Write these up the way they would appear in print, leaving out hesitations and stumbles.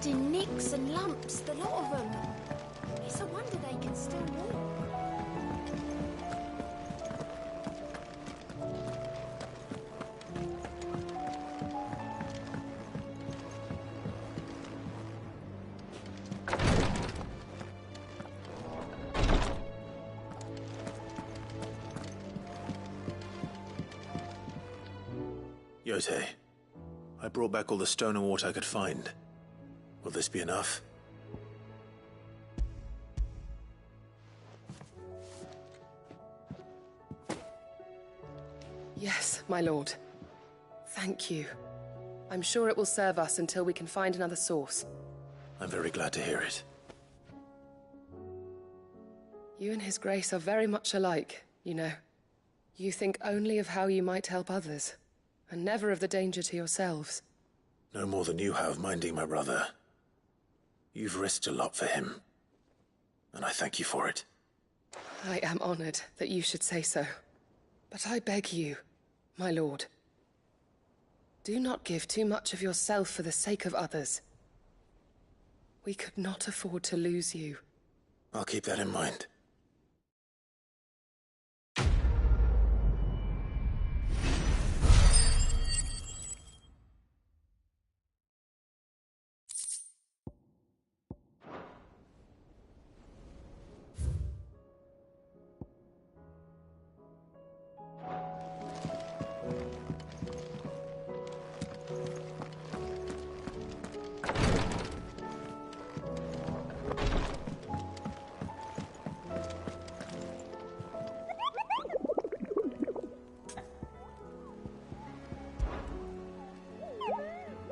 covered in nicks and lumps, the lot of them. It's a wonder they can still walk. Yotei, I brought back all the stone and water I could find. Will this be enough? Yes, my lord. Thank you. I'm sure it will serve us until we can find another source. I'm very glad to hear it. You and His Grace are very much alike, you know. You think only of how you might help others, and never of the danger to yourselves. No more than you have minding my brother. You've risked a lot for him, and I thank you for it. I am honored that you should say so. But I beg you, my lord, do not give too much of yourself for the sake of others. We could not afford to lose you. I'll keep that in mind.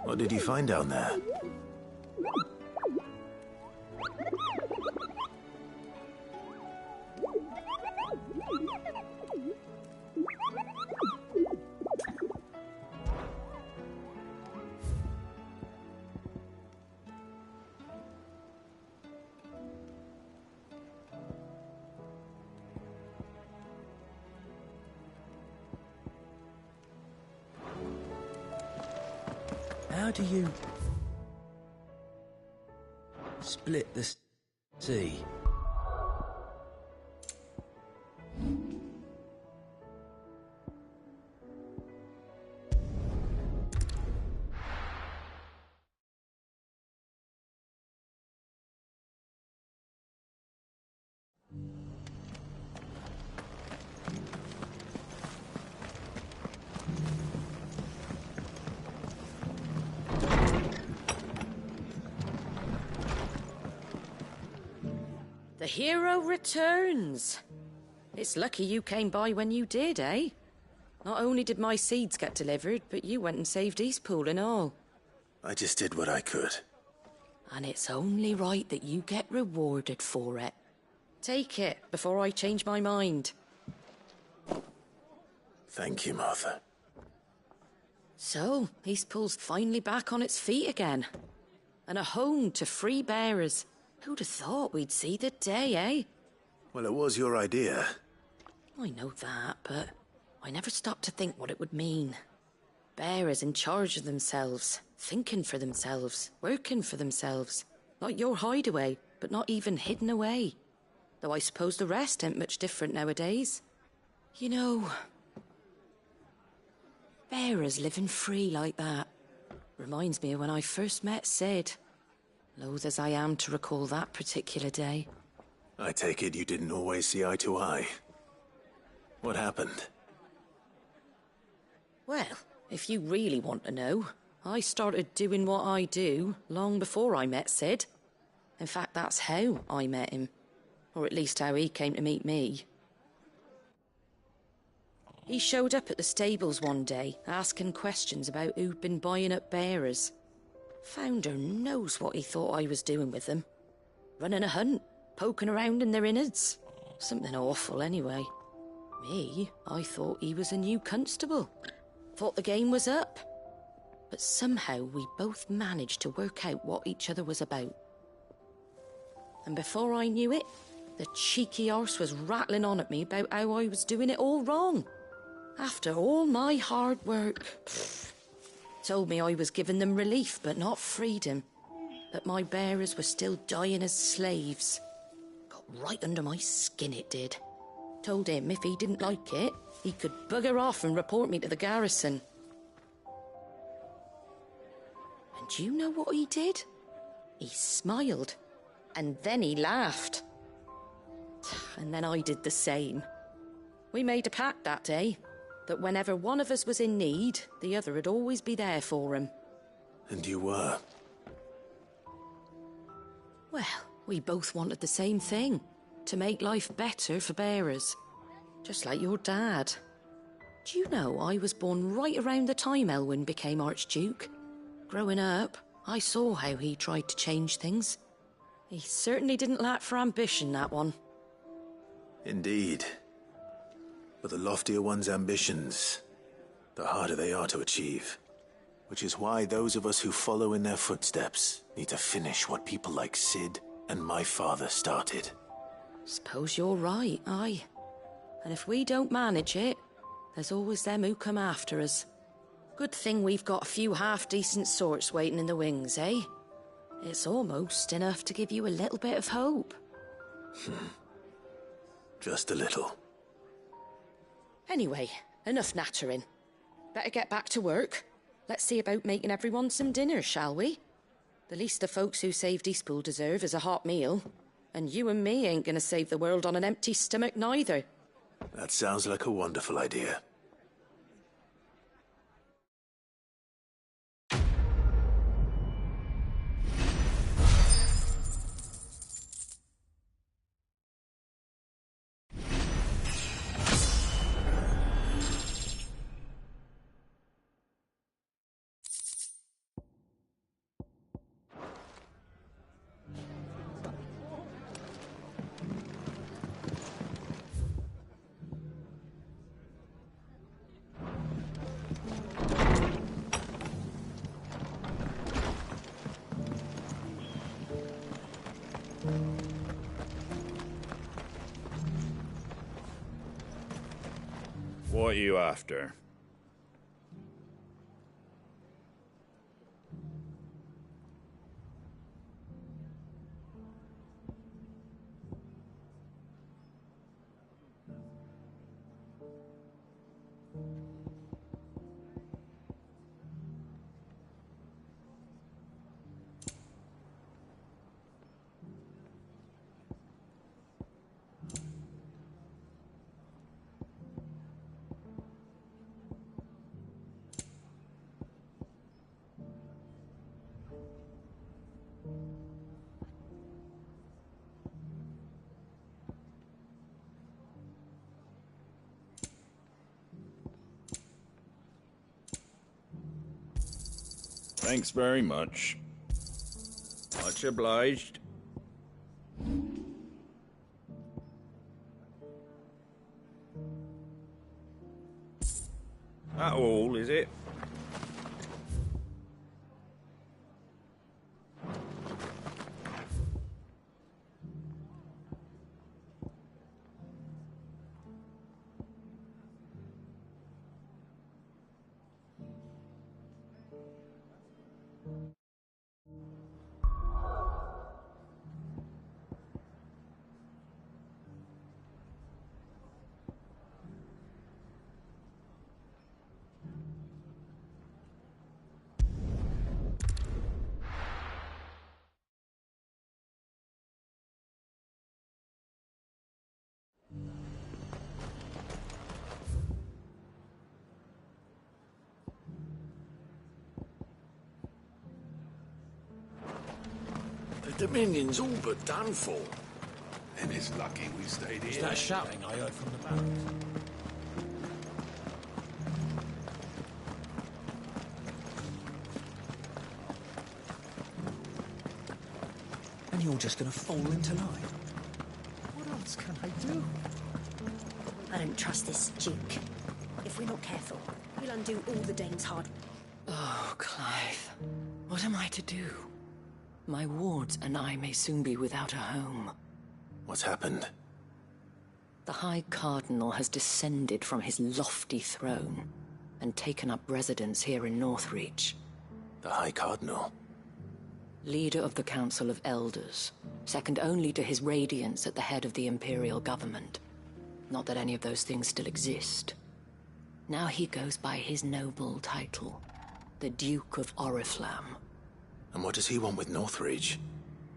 What did you find down there? How do you split the sea? The hero returns. It's lucky you came by when you did, eh? Not only did my seeds get delivered, but you went and saved Eastpool and all. I just did what I could. And it's only right that you get rewarded for it. Take it before I change my mind. Thank you, Martha. So, Eastpool's finally back on its feet again. And a home to free bearers. Who'd have thought we'd see the day, eh? Well, it was your idea. I know that, but I never stopped to think what it would mean. Bearers in charge of themselves, thinking for themselves, working for themselves. Like your hideaway, but not even hidden away. Though I suppose the rest ain't much different nowadays. You know, bearers living free like that reminds me of when I first met Sid. Loath as I am to recall that particular day. I take it you didn't always see eye to eye. What happened? Well, if you really want to know, I started doing what I do long before I met Sid. In fact, that's how I met him. Or at least how he came to meet me. He showed up at the stables one day, asking questions about who'd been buying up bearers. Founder knows what he thought I was doing with them. Running a hunt, poking around in their innards. Something awful, anyway. Me, I thought he was a new constable. Thought the game was up. But somehow we both managed to work out what each other was about. And before I knew it, the cheeky arse was rattling on at me about how I was doing it all wrong. After all my hard work. Told me I was giving them relief, but not freedom. that my bearers were still dying as slaves. Got right under my skin, it did. Told him if he didn't like it, he could bugger off and report me to the garrison. And do you know what he did? He smiled, and then he laughed. And then I did the same. We made a pact that day, that whenever one of us was in need, the other would always be there for him. And you were? Well, we both wanted the same thing. To make life better for bearers. Just like your dad. Do you know I was born right around the time Elwyn became Archduke? Growing up, I saw how he tried to change things. He certainly didn't lack for ambition, that one. Indeed. But the loftier one's ambitions, the harder they are to achieve. Which is why those of us who follow in their footsteps need to finish what people like Cid and my father started. Suppose you're right, aye. And if we don't manage it, there's always them who come after us. Good thing we've got a few half-decent sorts waiting in the wings, eh? It's almost enough to give you a little bit of hope. Just a little. Anyway, enough nattering. Better get back to work. Let's see about making everyone some dinner, shall we? The least the folks who saved Eastpool deserve is a hot meal. And you and me ain't gonna save the world on an empty stomach neither. That sounds like a wonderful idea. What are you after? Thanks very much. Much obliged. That all, is it? The Dominion's all but done for. Then it's lucky we stayed here. Is that shouting I heard from the barracks? And you're just gonna fall into line? What else can I do? I don't trust this Duke. If we're not careful, he'll undo all the Dane's hard. Oh, Clive. What am I to do? My wards and I may soon be without a home. What's happened? The High Cardinal has descended from his lofty throne and taken up residence here in Northreach. The High Cardinal? Leader of the Council of Elders, second only to his Radiance at the head of the Imperial government. Not that any of those things still exist. Now he goes by his noble title, the Duke of Oriflamme. And what does he want with Northreach?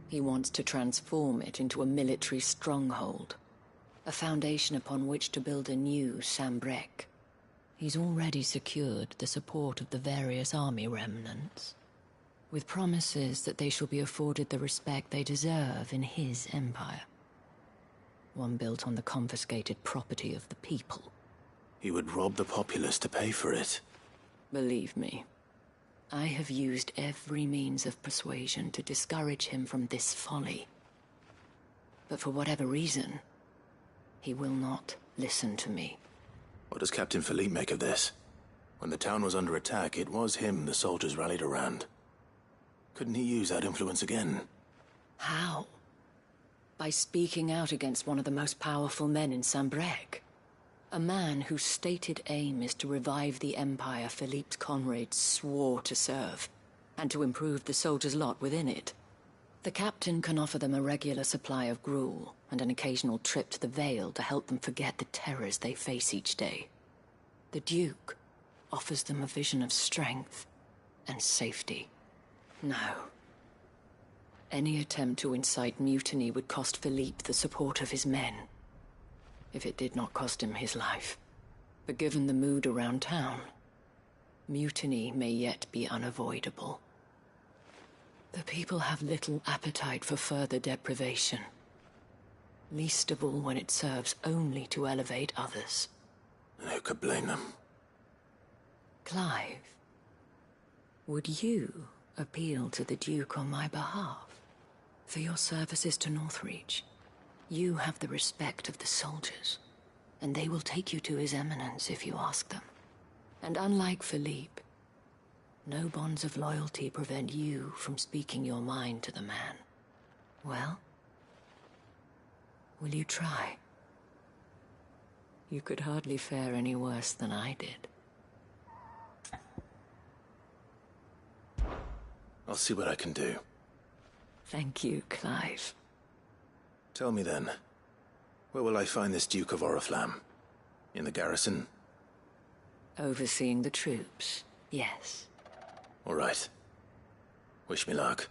He wants to transform it into a military stronghold, a foundation upon which to build a new Sambrec. He's already secured the support of the various army remnants, with promises that they shall be afforded the respect they deserve in his empire. One built on the confiscated property of the people. He would rob the populace to pay for it. Believe me, I have used every means of persuasion to discourage him from this folly. But for whatever reason, he will not listen to me. What does Captain Philippe make of this? When the town was under attack, it was him the soldiers rallied around. Couldn't he use that influence again? How? By speaking out against one of the most powerful men in Sambrec. A man whose stated aim is to revive the empire Philippe's comrades swore to serve, and to improve the soldiers' lot within it. The captain can offer them a regular supply of gruel, and an occasional trip to the Vale to help them forget the terrors they face each day. The Duke offers them a vision of strength and safety. No. Any attempt to incite mutiny would cost Philippe the support of his men, if it did not cost him his life. But given the mood around town, mutiny may yet be unavoidable. The people have little appetite for further deprivation, least of all when it serves only to elevate others. And who could blame them? Clive, would you appeal to the Duke on my behalf? For your services to Northreach, you have the respect of the soldiers, and they will take you to His Eminence if you ask them. And unlike Philippe, no bonds of loyalty prevent you from speaking your mind to the man. Well, will you try? You could hardly fare any worse than I did. I'll see what I can do. Thank you, Clive. Tell me then, where will I find this Duke of Oriflamme? In the garrison? Overseeing the troops, yes. All right. Wish me luck.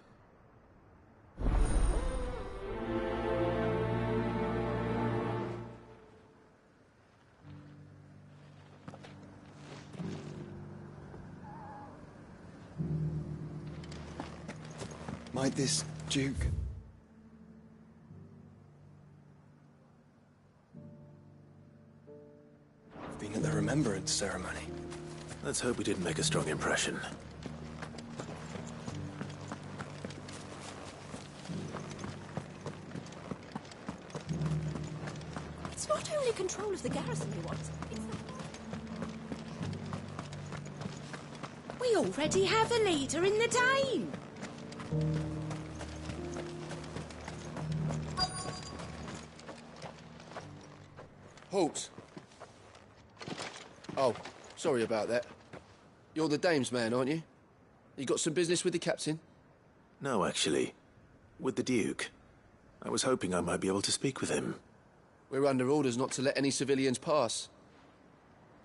Might this Duke... I've been at the Remembrance ceremony. Let's hope we didn't make a strong impression. It's not only control of the garrison he wants, it's the... We already have a leader in the Dane! Halt. Oh, sorry about that. You're the Dame's man, aren't you? You got some business with the captain? No, actually. With the Duke. I was hoping I might be able to speak with him. We're under orders not to let any civilians pass.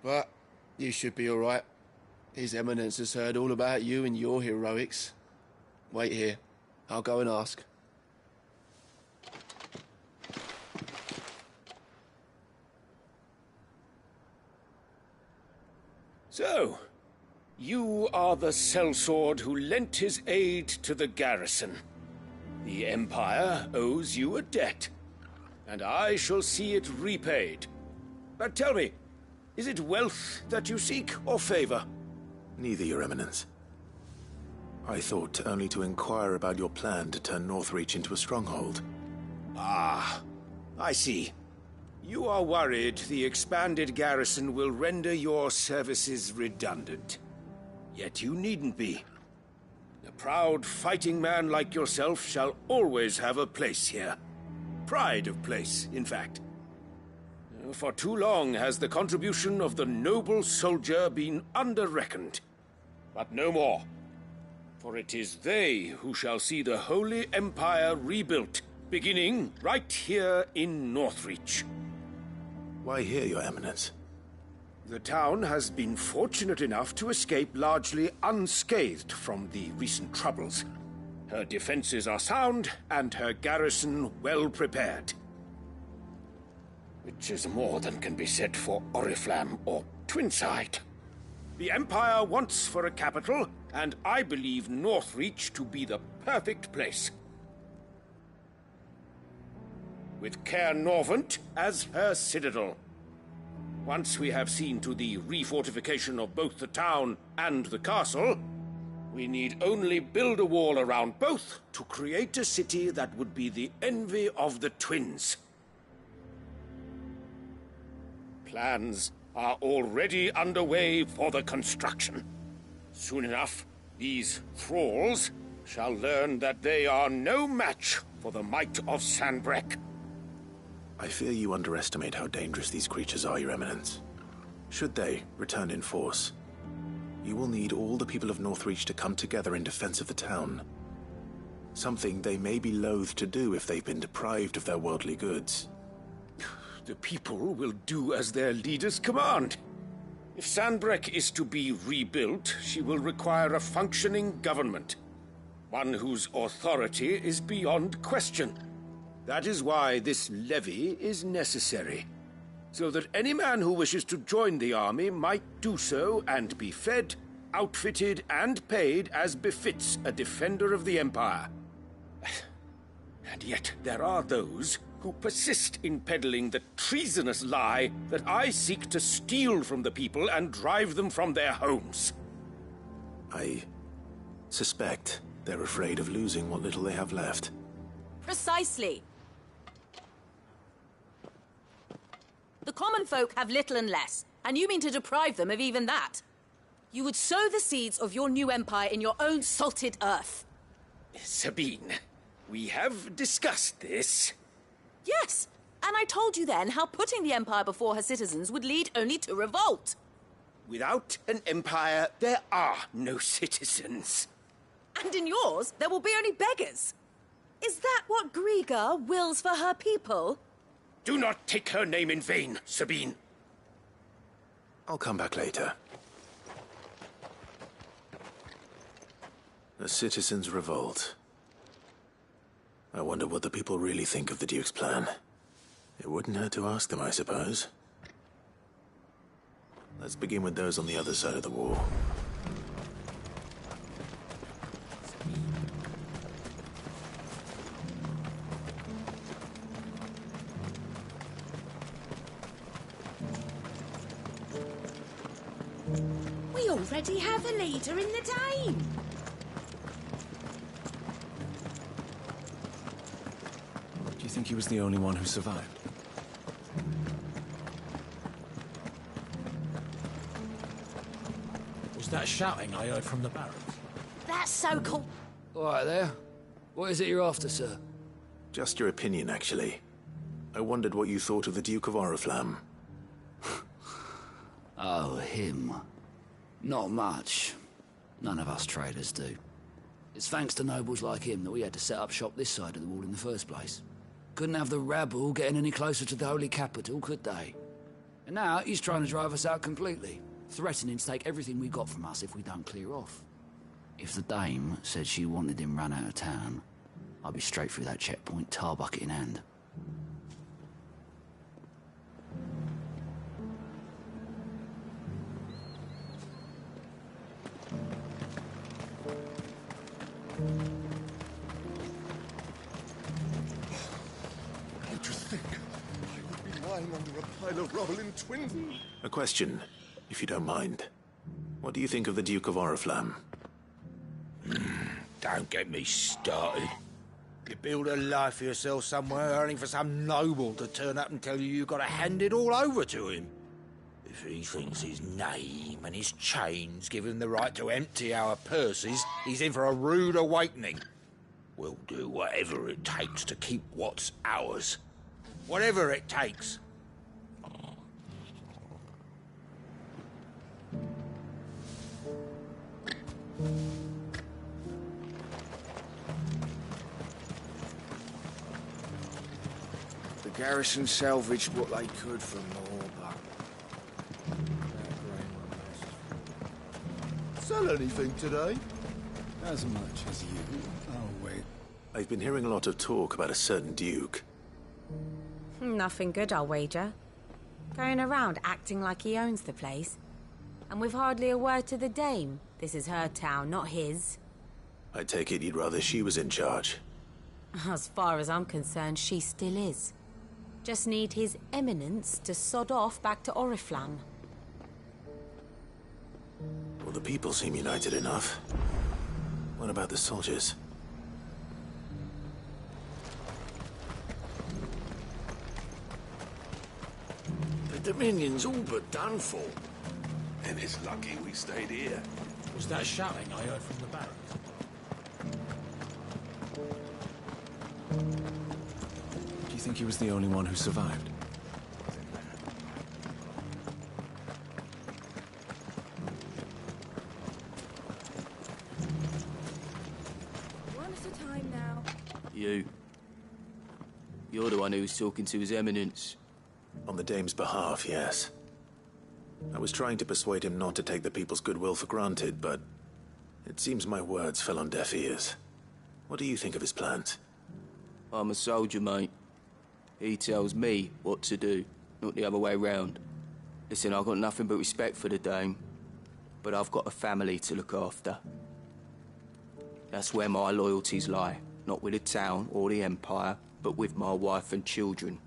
But you should be all right. His Eminence has heard all about you and your heroics. Wait here. I'll go and ask. So, you are the sellsword who lent his aid to the garrison. The Empire owes you a debt, and I shall see it repaid. But tell me, is it wealth that you seek, or favor? Neither, Your Eminence. I thought only to inquire about your plan to turn Northreach into a stronghold. Ah, I see. You are worried the expanded garrison will render your services redundant. Yet you needn't be. A proud fighting man like yourself shall always have a place here. Pride of place, in fact. For too long has the contribution of the noble soldier been under-reckoned. But no more. For it is they who shall see the Holy Empire rebuilt, beginning right here in Northreach. Why here, Your Eminence? The town has been fortunate enough to escape largely unscathed from the recent troubles. Her defenses are sound, and her garrison well prepared. Which is more than can be said for Oriflamme or Twinside. The Empire wants for a capital, and I believe Northreach to be the perfect place. With Caer Norvent as her citadel. Once we have seen to the refortification of both the town and the castle, we need only build a wall around both to create a city that would be the envy of the twins. Plans are already underway for the construction. Soon enough, these thralls shall learn that they are no match for the might of Sanbreque. I fear you underestimate how dangerous these creatures are, Your Eminence. Should they return in force, you will need all the people of Northreach to come together in defense of the town. Something they may be loath to do if they've been deprived of their worldly goods. The people will do as their leaders command. If Sanbreque is to be rebuilt, she will require a functioning government. One whose authority is beyond question. That is why this levy is necessary. So that any man who wishes to join the army might do so and be fed, outfitted, and paid as befits a defender of the Empire. And yet there are those who persist in peddling the treasonous lie that I seek to steal from the people and drive them from their homes. I suspect they're afraid of losing what little they have left. Precisely. The common folk have little and less, and you mean to deprive them of even that. You would sow the seeds of your new empire in your own salted earth. Sabine, we have discussed this. Yes, and I told you then how putting the empire before her citizens would lead only to revolt. Without an empire, there are no citizens. And in yours, there will be only beggars. Is that what Griga wills for her people? Do not take her name in vain, Sabine. I'll come back later. A citizens' revolt. I wonder what the people really think of the Duke's plan. It wouldn't hurt to ask them, I suppose. Let's begin with those on the other side of the wall. We already have a leader in the Dane. Do you think he was the only one who survived? Was that shouting I heard from the barracks? That's so cool. All right there. What is it you're after, sir? Just your opinion, actually. I wondered what you thought of the Duke of Oriflamme. Oh, him. Not much. None of us traders do. It's thanks to nobles like him that we had to set up shop this side of the wall in the first place. Couldn't have the rabble getting any closer to the holy capital, could they? And now he's trying to drive us out completely, threatening to take everything we got from us if we don't clear off. If the dame said she wanted him run out of town, I'd be straight through that checkpoint, tar bucket in hand. How to think I would be lying under a pile of rubble in Twin. A question, if you don't mind. What do you think of the Duke of Oriflamme? Don't get me started. You build a life for yourself somewhere, earning for some noble to turn up and tell you you've got to hand it all over to him. If he thinks his name and his chains give him the right to empty our purses, he's in for a rude awakening. We'll do whatever it takes to keep what's ours. Whatever it takes. Garrison salvaged what they could from Moorbuck. Sell anything today? As much as you. Oh, wait. I've been hearing a lot of talk about a certain duke. Nothing good, I'll wager. Going around acting like he owns the place. And with hardly a word to the dame. This is her town, not his. I take it you'd rather she was in charge. As far as I'm concerned, she still is. Just need his eminence to sod off back to Oriflamme. Well, the people seem united enough. What about the soldiers? The Dominion's all but done for. And it's lucky we stayed here. Was that shouting I heard from the barracks? Do you think he was the only one who survived? One at a time now. You. You're the one who was talking to His Eminence. On the dame's behalf, yes. I was trying to persuade him not to take the people's goodwill for granted, but it seems my words fell on deaf ears. What do you think of his plans? I'm a soldier, mate. He tells me what to do, not the other way round. Listen, I've got nothing but respect for the dame, but I've got a family to look after. That's where my loyalties lie, not with the town or the Empire, but with my wife and children.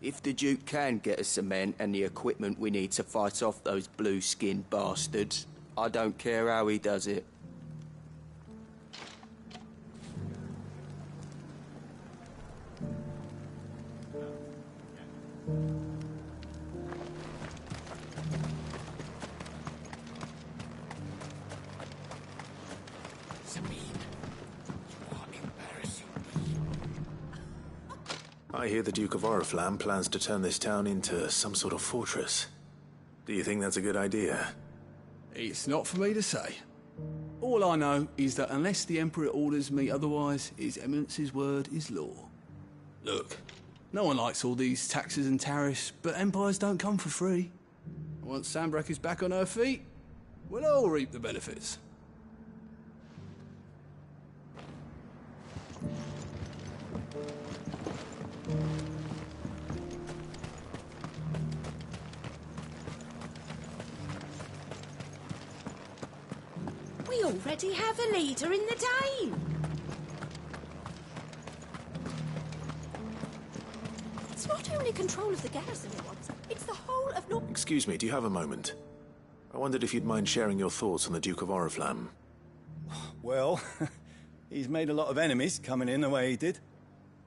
If the Duke can get us some men and the equipment we need to fight off those blue-skinned bastards, I don't care how he does it. I hear the Duke of Oriflamme plans to turn this town into some sort of fortress. Do you think that's a good idea? It's not for me to say. All I know is that unless the Emperor orders me otherwise, His Eminence's word is law. Look, no one likes all these taxes and tariffs, but empires don't come for free. Once Sanbreque is back on her feet, we'll all reap the benefits. We already have a leader in the Dane. It's not only control of the garrison he wants, it's the whole of North... Excuse me, do you have a moment? I wondered if you'd mind sharing your thoughts on the Duke of Oriflamme. Well, he's made a lot of enemies coming in the way he did.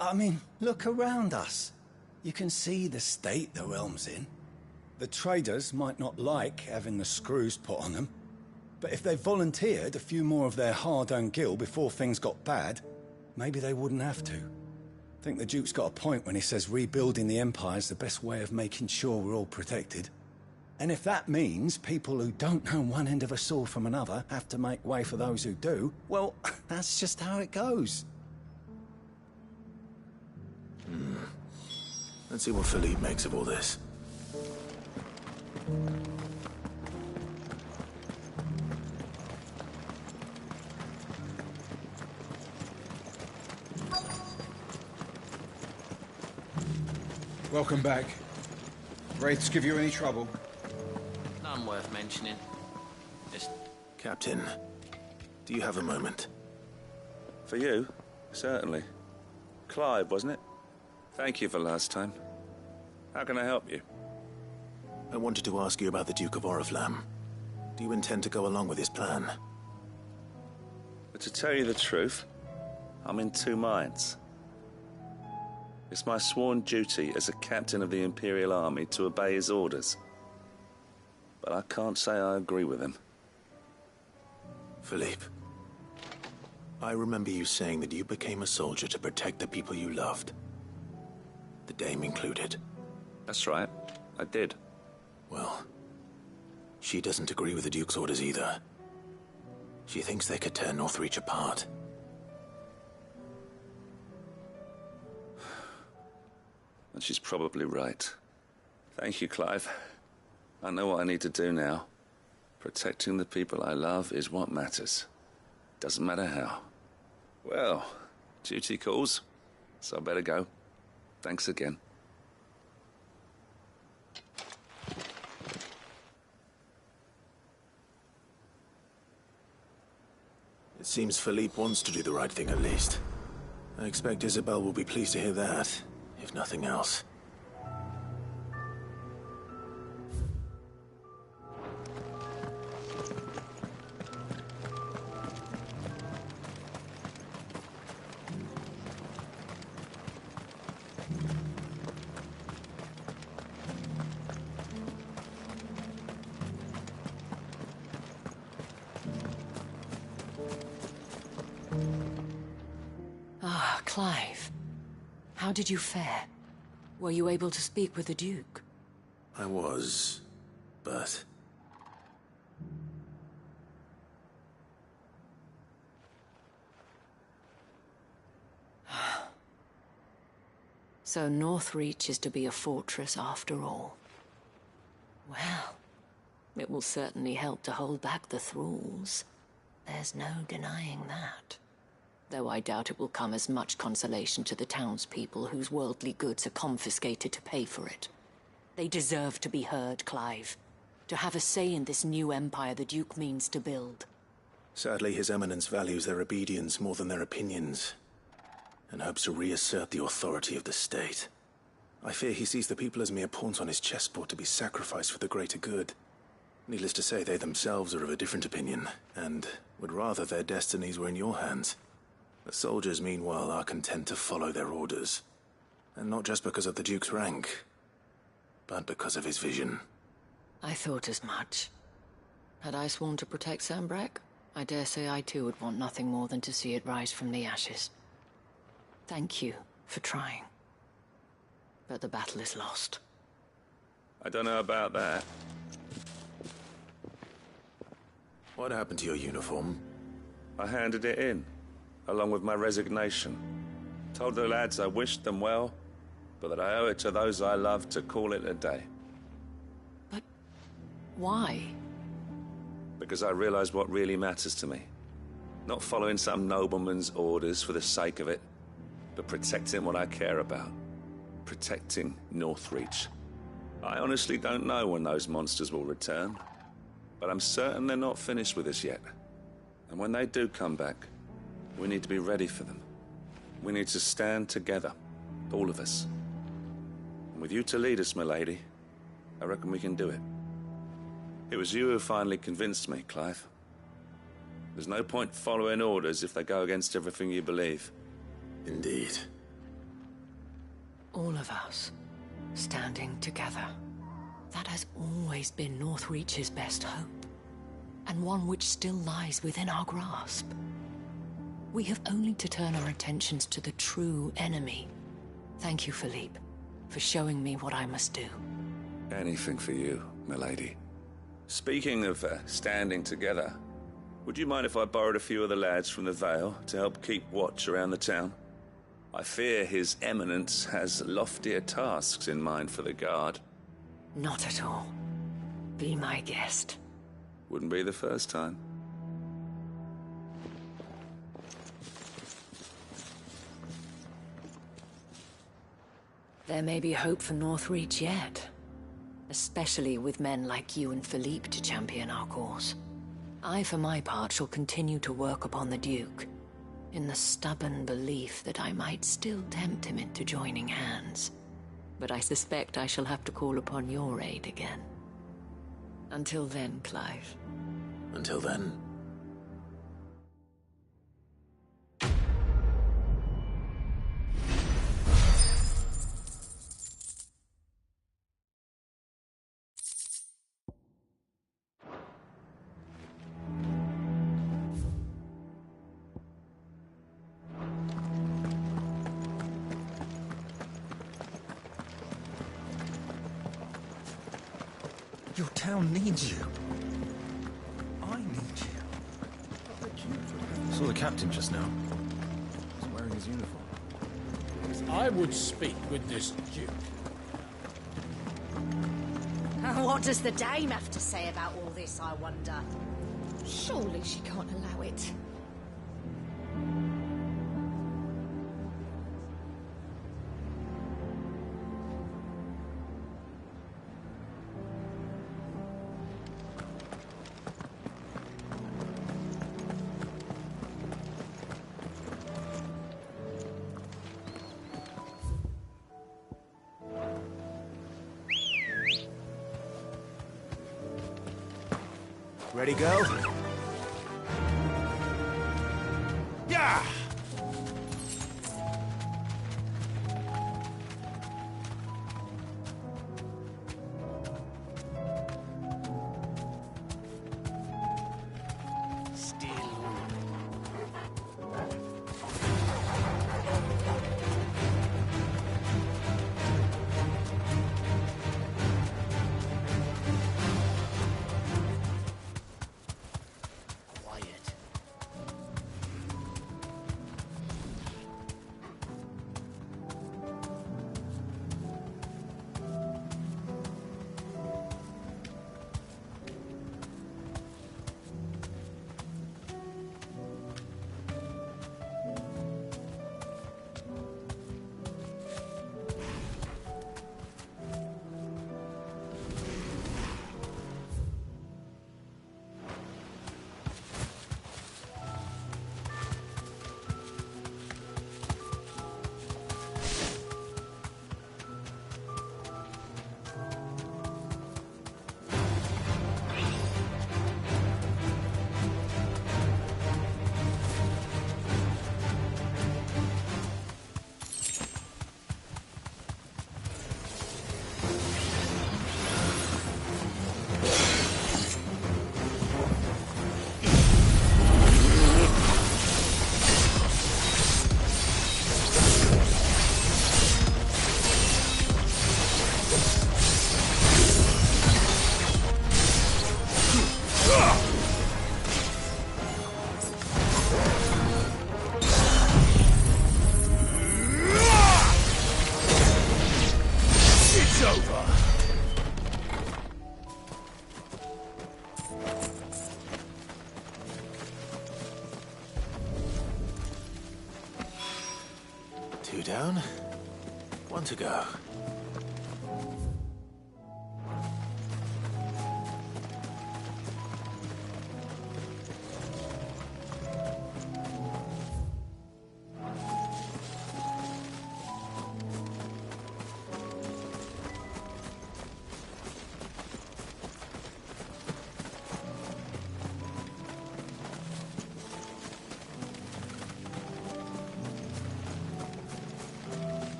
I mean, look around us. You can see the state the realm's in. The traders might not like having the screws put on them, but if they volunteered a few more of their hard-earned gil before things got bad, maybe they wouldn't have to. I think the Duke's got a point when he says rebuilding the Empire's the best way of making sure we're all protected. And if that means people who don't know one end of a sword from another have to make way for those who do, well, that's just how it goes. Let's see what Philippe makes of all this. Welcome back. Wraiths give you any trouble? None worth mentioning. Just... Captain, do you have a moment? For you? Certainly. Clive, wasn't it? Thank you for last time. How can I help you? I wanted to ask you about the Duke of Oriflamme. Do you intend to go along with his plan? But to tell you the truth, I'm in two minds. It's my sworn duty as a captain of the Imperial Army to obey his orders. But I can't say I agree with him. Philippe, I remember you saying that you became a soldier to protect the people you loved. The Dame included. That's right, I did. Well, she doesn't agree with the Duke's orders either. She thinks they could tear Northreach apart. And she's probably right. Thank you, Clive. I know what I need to do now. Protecting the people I love is what matters. Doesn't matter how. Well, duty calls, so I better go. Thanks again. It seems Philippe wants to do the right thing at least. I expect Isabel will be pleased to hear that, if nothing else. Ah, Clive. How did you fare? Were you able to speak with the Duke? I was, but... So Northreach is to be a fortress after all. Well, it will certainly help to hold back the thralls. There's no denying that. Though I doubt it will come as much consolation to the townspeople whose worldly goods are confiscated to pay for it. They deserve to be heard, Clive. To have a say in this new empire the Duke means to build. Sadly, His Eminence values their obedience more than their opinions, and hopes to reassert the authority of the state. I fear he sees the people as mere pawns on his chessboard to be sacrificed for the greater good. Needless to say, they themselves are of a different opinion, and would rather their destinies were in your hands. The soldiers, meanwhile, are content to follow their orders. And not just because of the Duke's rank, but because of his vision. I thought as much. Had I sworn to protect Sanbreque, I dare say I too would want nothing more than to see it rise from the ashes. Thank you for trying. But the battle is lost. I don't know about that. What happened to your uniform? I handed it in, along with my resignation. Told the lads I wished them well, but that I owe it to those I love to call it a day. But why? Because I realized what really matters to me. Not following some nobleman's orders for the sake of it, but protecting what I care about. Protecting Northreach. I honestly don't know when those monsters will return, but I'm certain they're not finished with us yet. And when they do come back, we need to be ready for them. We need to stand together, all of us. And with you to lead us, milady, I reckon we can do it. It was you who finally convinced me, Clive. There's no point following orders if they go against everything you believe. Indeed. All of us, standing together. That has always been Northreach's best hope, and one which still lies within our grasp. We have only to turn our attentions to the true enemy. Thank you, Philippe, for showing me what I must do. Anything for you, milady. Speaking of standing together, would you mind if I borrowed a few of the lads from the Vale to help keep watch around the town? I fear His Eminence has loftier tasks in mind for the guard. Not at all. Be my guest. Wouldn't be the first time. There may be hope for Northreach yet. Especially with men like you and Philippe to champion our cause. I, for my part, shall continue to work upon the Duke, in the stubborn belief that I might still tempt him into joining hands. But I suspect I shall have to call upon your aid again. Until then, Clive. Until then. Your town needs you. I need you. Saw the captain just now. He's wearing his uniform. I would speak with this Duke. What does the dame have to say about all this, I wonder? Surely she can't allow it. Ready, girl? Yeah! Two down, one to go.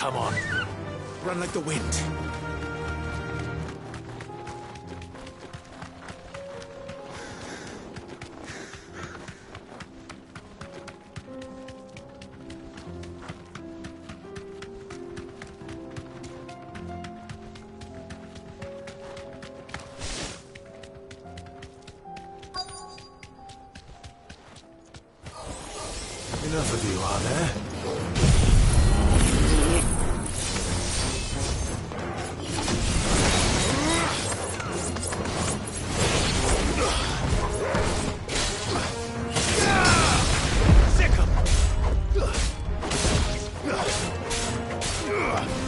Come on. Run like the wind. enough of you, are there?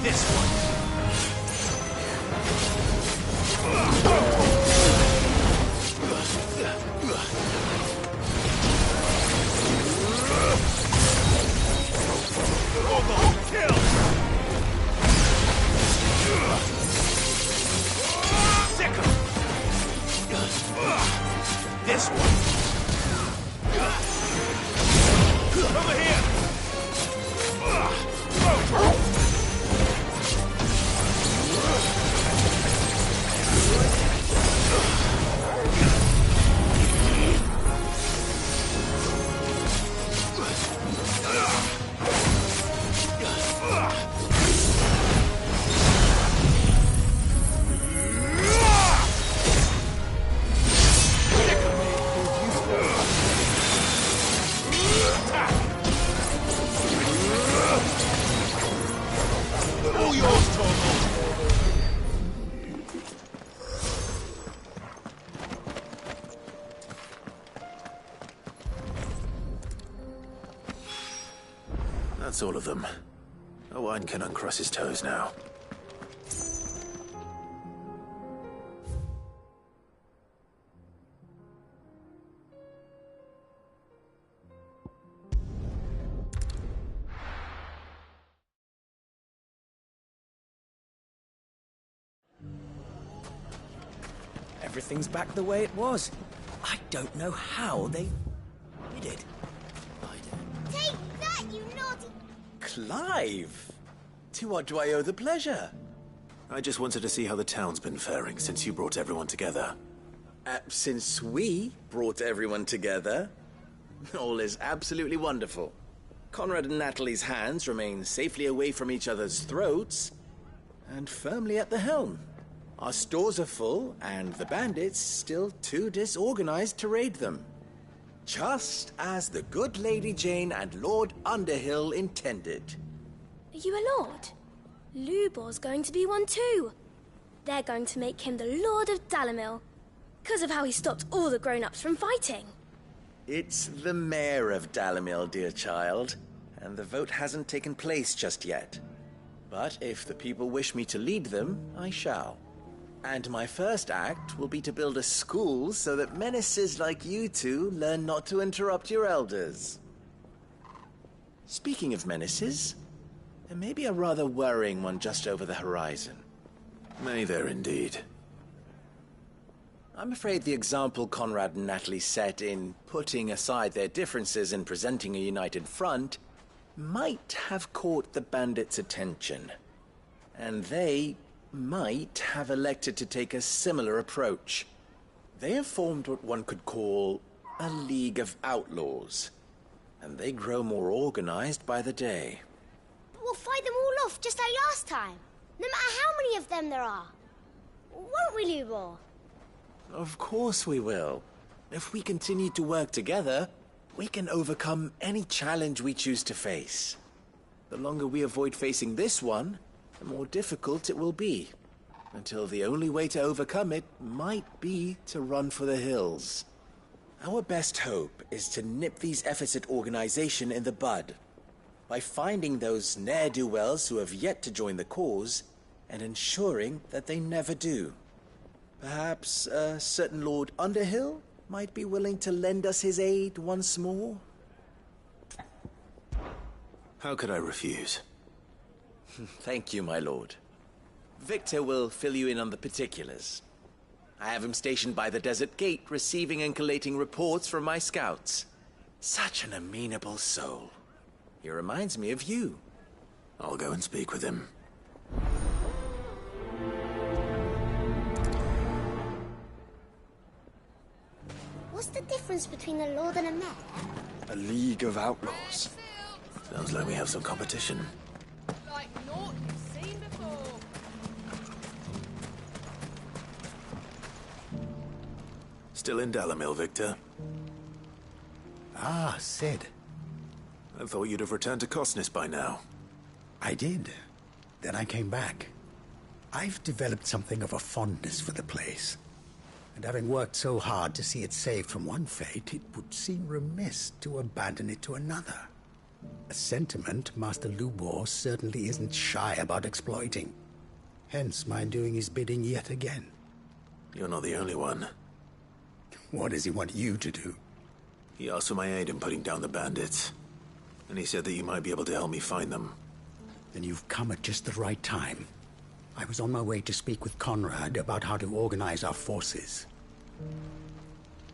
This one. This one. Over here. All yours, Torvald. That's all of them. Owain can uncross his toes now. Everything's back the way it was. I don't know how they did it. Take that, you naughty... Clive! To what do I owe the pleasure? I just wanted to see how the town's been faring since you brought everyone together. Since we brought everyone together, all is absolutely wonderful. Conrad and Natalie's hands remain safely away from each other's throats and firmly at the helm. Our stores are full, and the bandits still too disorganized to raid them. Just as the good Lady Jane and Lord Underhill intended. Are you a lord? Lubor's going to be one too. They're going to make him the Lord of Dalimil, because of how he stopped all the grown-ups from fighting. It's the mayor of Dalimil, dear child, and the vote hasn't taken place just yet. But if the people wish me to lead them, I shall. And my first act will be to build a school so that menaces like you two learn not to interrupt your elders. Speaking of menaces, there may be a rather worrying one just over the horizon. May there indeed. I'm afraid the example Conrad and Natalie set in putting aside their differences and presenting a united front might have caught the bandits' attention. And they might have elected to take a similar approach. They have formed what one could call a League of Outlaws, and they grow more organized by the day. But we'll fight them all off just like last time, no matter how many of them there are. Won't we, Lubor? Of course we will. If we continue to work together, we can overcome any challenge we choose to face. The longer we avoid facing this one, the more difficult it will be, until the only way to overcome it might be to run for the hills. Our best hope is to nip these efforts at organization in the bud, by finding those ne'er-do-wells who have yet to join the cause, and ensuring that they never do. Perhaps a certain Lord Underhill might be willing to lend us his aid once more? How could I refuse? Thank you, my lord. Victor will fill you in on the particulars. I have him stationed by the Desert Gate, receiving and collating reports from my scouts. Such an amenable soul. He reminds me of you. I'll go and speak with him. What's the difference between a lord and a mayor? A League of Outlaws. Sounds like we have some competition. Like naught you've seen before. Still in Dalimil, Victor? Ah, Cid. I thought you'd have returned to Cosnes by now. I did. Then I came back. I've developed something of a fondness for the place. And having worked so hard to see it saved from one fate, it would seem remiss to abandon it to another. A sentiment Master Lubor certainly isn't shy about exploiting. Hence my doing his bidding yet again. You're not the only one. What does he want you to do? He asked for my aid in putting down the bandits. And he said that you might be able to help me find them. Then you've come at just the right time. I was on my way to speak with Conrad about how to organize our forces.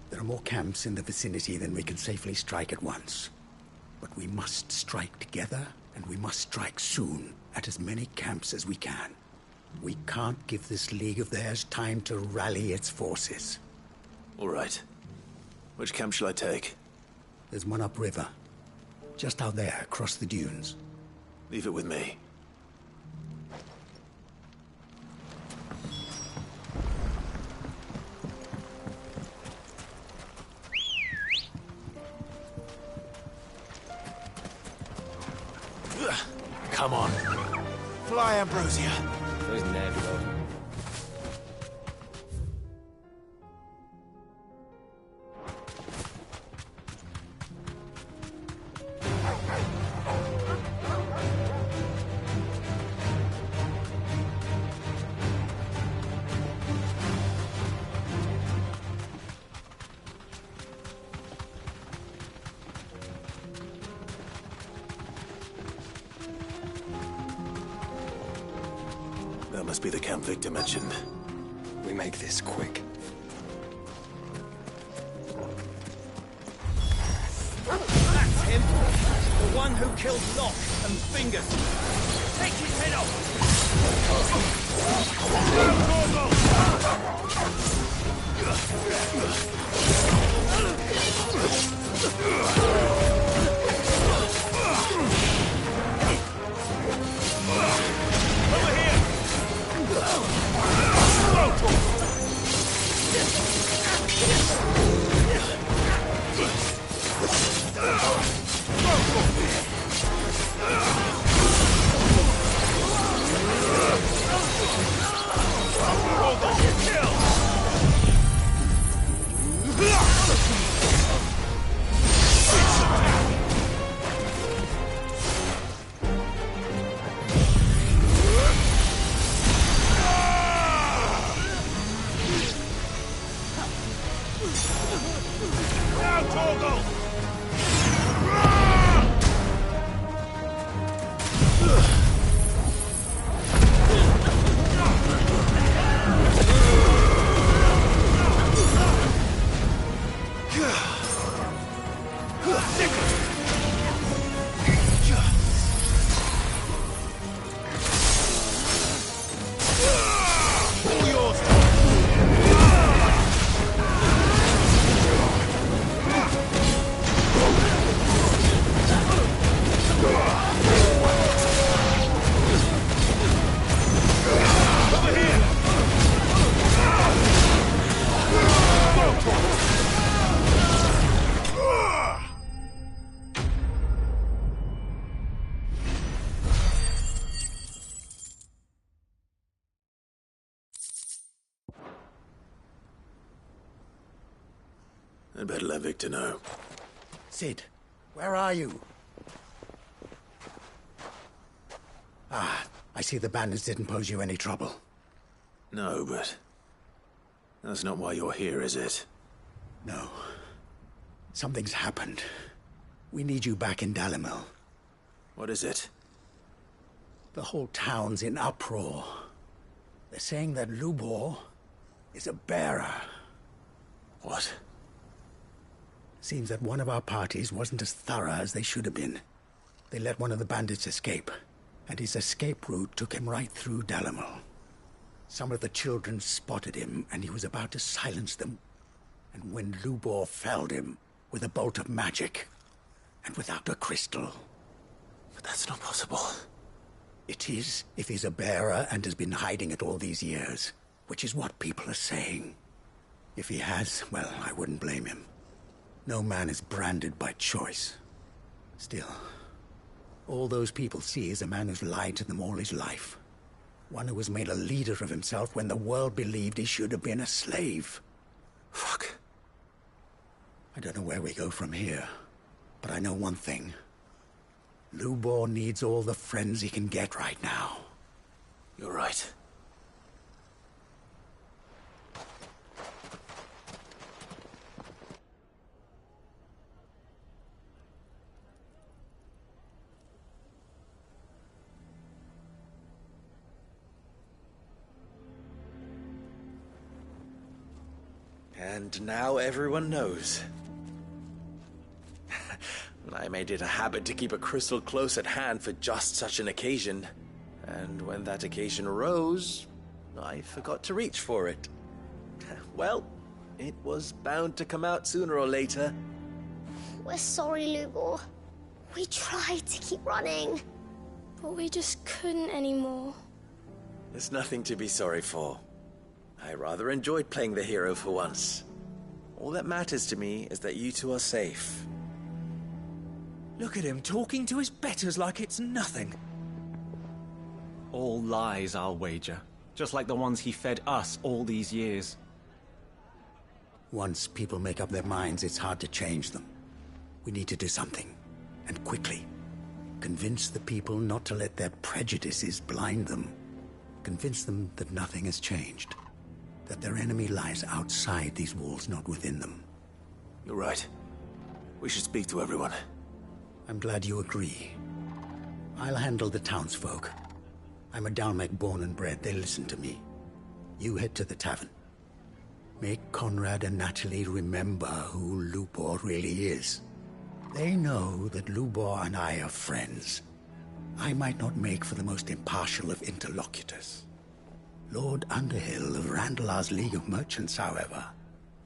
There are more camps in the vicinity than we can safely strike at once. But we must strike together, and we must strike soon at as many camps as we can. We can't give this league of theirs time to rally its forces. All right. Which camp shall I take? There's one upriver. Just out there, across the dunes. Leave it with me. Come on. Fly, Ambrosia. Those nebula. That must be the camp Victor mentioned. We make this quick. That's him! The one who killed Locke and Fingers! Take his head I'd better let Victor know. Cid, where are you? Ah, I see the bandits didn't pose you any trouble. No, but that's not why you're here, is it? No. Something's happened. We need you back in Dalimil. What is it? The whole town's in uproar. They're saying that Lubor is a bearer. What? Seems that one of our parties wasn't as thorough as they should have been. They let one of the bandits escape, and his escape route took him right through Dalimil. Some of the children spotted him, and he was about to silence them. And when Lubor felled him with a bolt of magic, and without a crystal. But that's not possible. It is, if he's a bearer and has been hiding it all these years, which is what people are saying. If he has, well, I wouldn't blame him. No man is branded by choice. Still, All those people see is a man who's lied to them all his life. One who has made a leader of himself when the world believed he should have been a slave. Fuck. I don't know where we go from here, but I know one thing. Lubor needs all the friends he can get right now. You're right. And now everyone knows. I made it a habit to keep a crystal close at hand for just such an occasion. And when that occasion arose, I forgot to reach for it. Well, it was bound to come out sooner or later. We're sorry, Lubor. We tried to keep running. But we just couldn't anymore. There's nothing to be sorry for. I rather enjoyed playing the hero for once. All that matters to me is that you two are safe. Look at him talking to his betters like it's nothing. All lies, I'll wager. Just like the ones he fed us all these years. Once people make up their minds, it's hard to change them. We need to do something, and quickly. Convince the people not to let their prejudices blind them. Convince them that nothing has changed. That their enemy lies outside these walls, not within them. You're right. We should speak to everyone. I'm glad you agree. I'll handle the townsfolk. I'm a Dalmec born and bred. They listen to me. You head to the tavern. Make Conrad and Natalie remember who Lubor really is. They know that Lubor and I are friends. I might not make for the most impartial of interlocutors. Lord Underhill of Randalar's League of Merchants, however,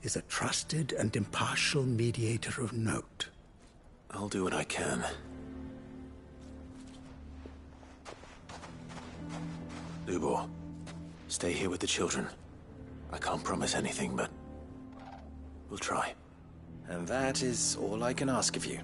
is a trusted and impartial mediator of note. I'll do what I can. Lubor, stay here with the children. I can't promise anything, but we'll try. And that is all I can ask of you.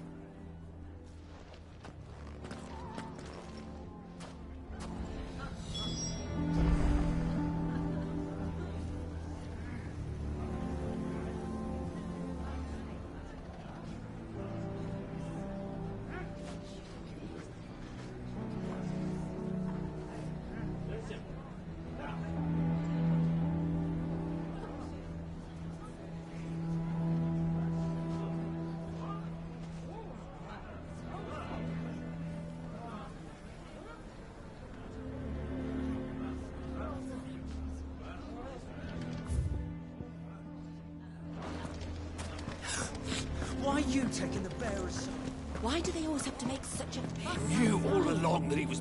Why are you taking the bearer's side? Why do they always have to make such a fuss? Knew all along that he was...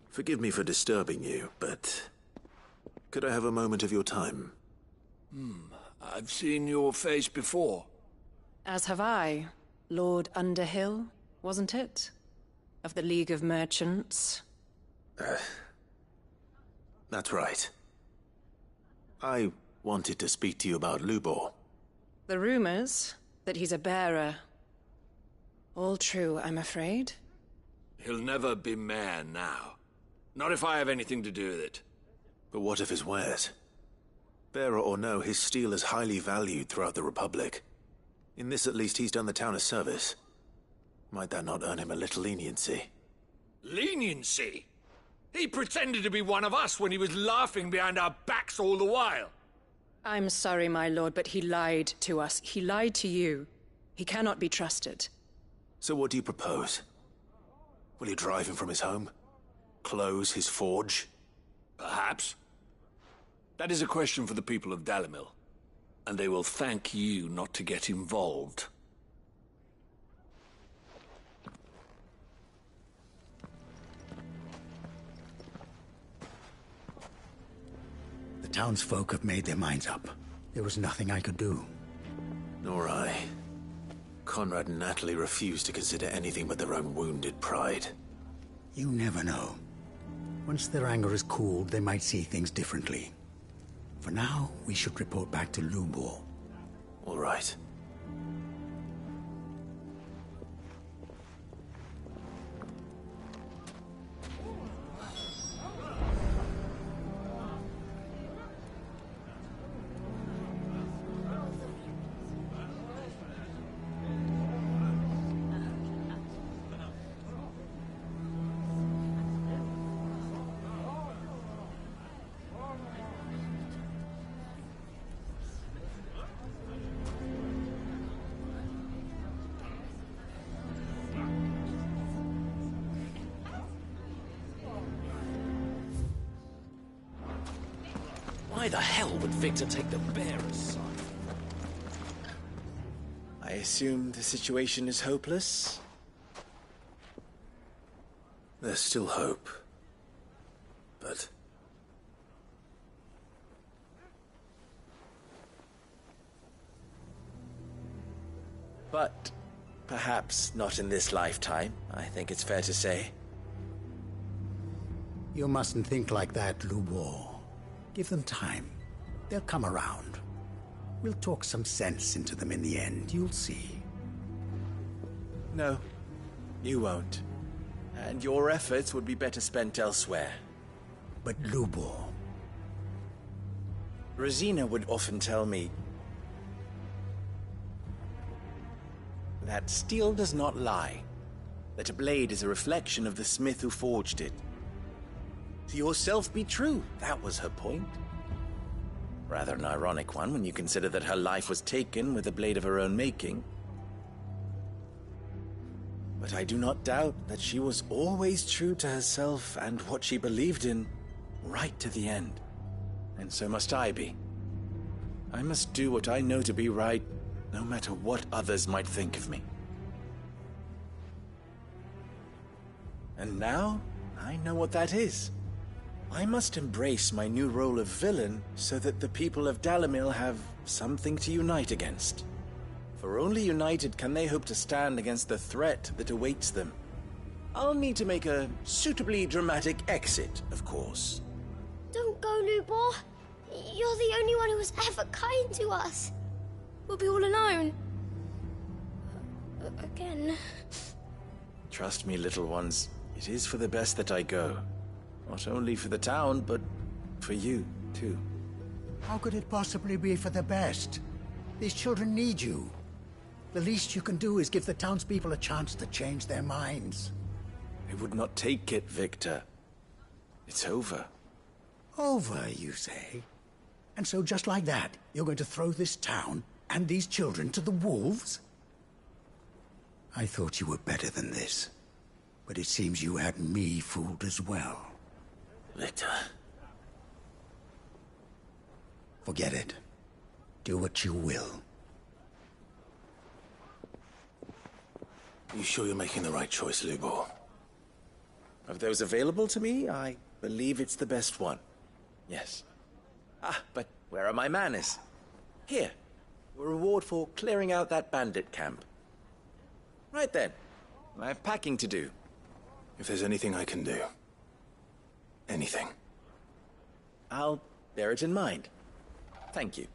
Forgive me for disturbing you, but could I have a moment of your time? I've seen your face before. As have I. Lord Underhill, wasn't it? Of the League of Merchants. That's right. I wanted to speak to you about Lubor. The rumors that he's a bearer. All true, I'm afraid. He'll never be mayor now. Not if I have anything to do with it. But what of his wares? Bearer or no, his steel is highly valued throughout the Republic. In this, at least, he's done the town a service. Might that not earn him a little leniency? Leniency? He pretended to be one of us when he was laughing behind our backs all the while. I'm sorry, my lord, but he lied to us. He lied to you. He cannot be trusted. So what do you propose? Will you drive him from his home? Close his forge? Perhaps. That is a question for the people of Dalimil. And they will thank you not to get involved. The townsfolk have made their minds up. There was nothing I could do. Nor I. Conrad and Natalie refused to consider anything but their own wounded pride. You never know. Once their anger is cooled, they might see things differently. For now, we should report back to Lubor. All right. Why the hell would Victor take the bearer's side? I assume the situation is hopeless? There's still hope. But... But perhaps not in this lifetime, I think it's fair to say. You mustn't think like that, Lubor. Give them time. They'll come around. We'll talk some sense into them in the end, you'll see. No, you won't. And your efforts would be better spent elsewhere. But Lubor... Rosina would often tell me that steel does not lie, that a blade is a reflection of the smith who forged it. To yourself be true, that was her point. Rather an ironic one when you consider that her life was taken with a blade of her own making. But I do not doubt that she was always true to herself and what she believed in, right to the end. And so must I be. I must do what I know to be right, no matter what others might think of me. And now, I know what that is. I must embrace my new role of villain so that the people of Dalimil have something to unite against. For only united can they hope to stand against the threat that awaits them. I'll need to make a suitably dramatic exit, of course. Don't go, Lubor. You're the only one who was ever kind to us. We'll be all alone. Again. Trust me, little ones, it is for the best that I go. Not only for the town, but for you, too. How could it possibly be for the best? These children need you. The least you can do is give the townspeople a chance to change their minds. I would not take it, Victor. It's over. Over, you say? And so just like that, you're going to throw this town and these children to the wolves? I thought you were better than this. But it seems you had me fooled as well. Victor. Forget it. Do what you will. You sure you're making the right choice, Lubor? Of those available to me, I believe it's the best one. Yes. Ah, but where are my manners? Here. A reward for clearing out that bandit camp. Right then. I have packing to do. If there's anything I can do. Anything. I'll bear it in mind. Thank you.